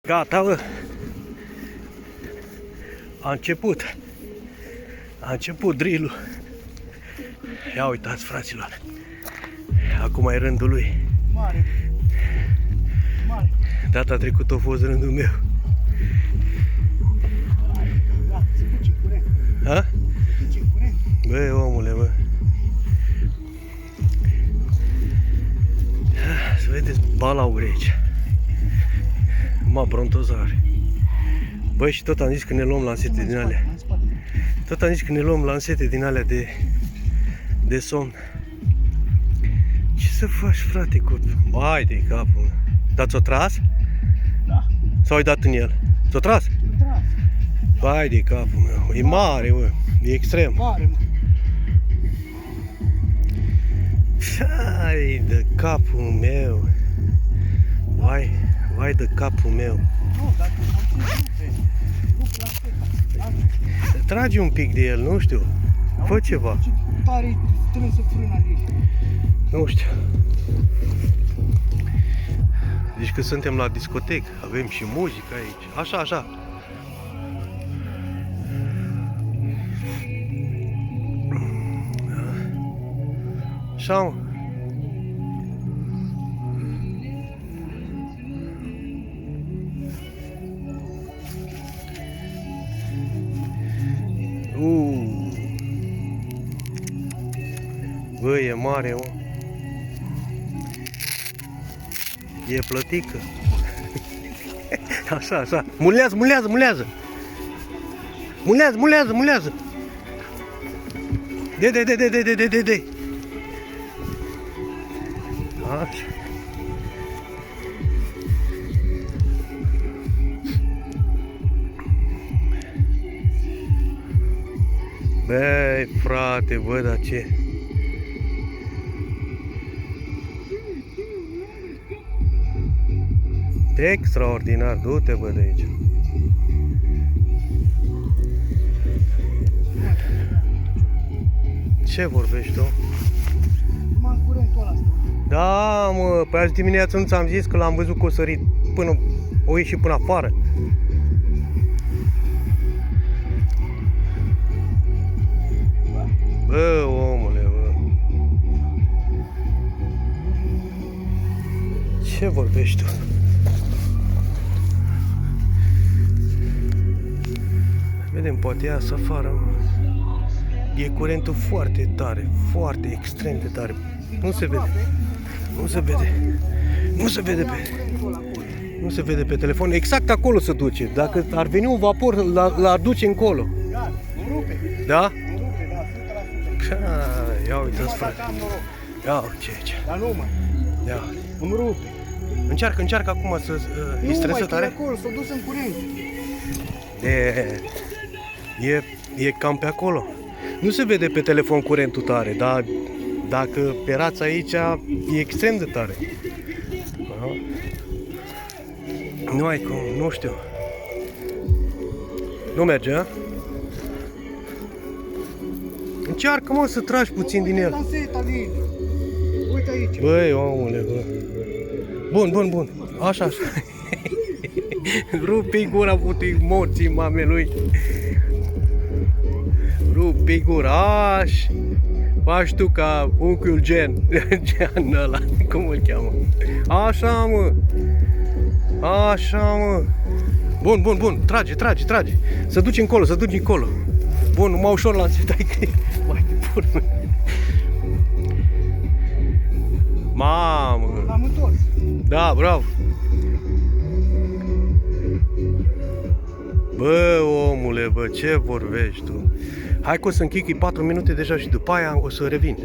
Gata, bă. A început drill-ul. Ia uitați, fraților. Acum e rândul lui. Mare. Data trecută a fost rândul meu. Da, se duce curent. Ha? Se duce curent. Bă, omule, bă. Să vedeți balauri aici. Mă, brontozare. Băi, și tot am zis că ne luăm lansete din alea. Tot am zis că ne luăm lansete din alea de somn. Ce să faci, frate, cu... Bai de capul meu. Dar ți-o tras? Da. Sau ai dat în el? Ți-o tras? Tras. Bai de capul meu. E mare, bă. E extrem. Mare, mă. Vai de capul meu. Vai de capul meu. Nu, dacă mă țin, nu vezi. Tragi un pic de el, nu știu. Fă ceva. Ce tare strânsă frâna de aici. Nu știu. Deci că suntem la discotec, avem și muzică aici. Așa, așa. Așa, mă. Bă, e mare, mă. E plătică. Așa, așa. Mulează. Mulează. De. Așa. Băi, frate, bă, dar ce? Extraordinar, du-te, bă, de aici. Ce vorbești tu? Numai curentul ăla. Da, mă, pe azi dimineață nu ți-am zis că l-am văzut că o sărit până, o ieși până afară. Bă, omule, bă. Ce vorbești tu? Vedem, poate iasă afară, mă. E curentul foarte tare, foarte extrem de tare. Nu se vede. Nu se vede pe telefon. Exact acolo se duce. Dacă ar veni un vapor, l-ar duce încolo. Da, mă rupe. Da? Mă rupe, da, 100%. Ia uite-ți, frate. Dacă am noroc. Ia ce aici. Dar nu, mă. Ia. Îmi rupe. Încearcă acum să... Nu, E stresă mai tare? acolo, s-a dus în curent. E cam pe acolo. Nu se vede pe telefon curentul tare, dar dacă pe rața aici e extrem de tare. Da? Nu ai cum, nu știu. Nu merge, a? Încearcă, mă, să tragi puțin din el. Lanseta de aici. Uite aici. Băi, omule, bă. Bun. Așa. Rupi gura putii morții mamelui. Rupi gura, aș. Faci tu ca unchiul Gen. Gen ăla, cum îl cheamă? Așa, mă. Bun. Trage. Să duci încolo. Bun, numai ușor lanseta. Mai bun. Mamă. L-am întors. Da, bravo. Bă, omule, bă, ce vorbești tu? Hai că o să închid 4 minute deja și după aia o să revin.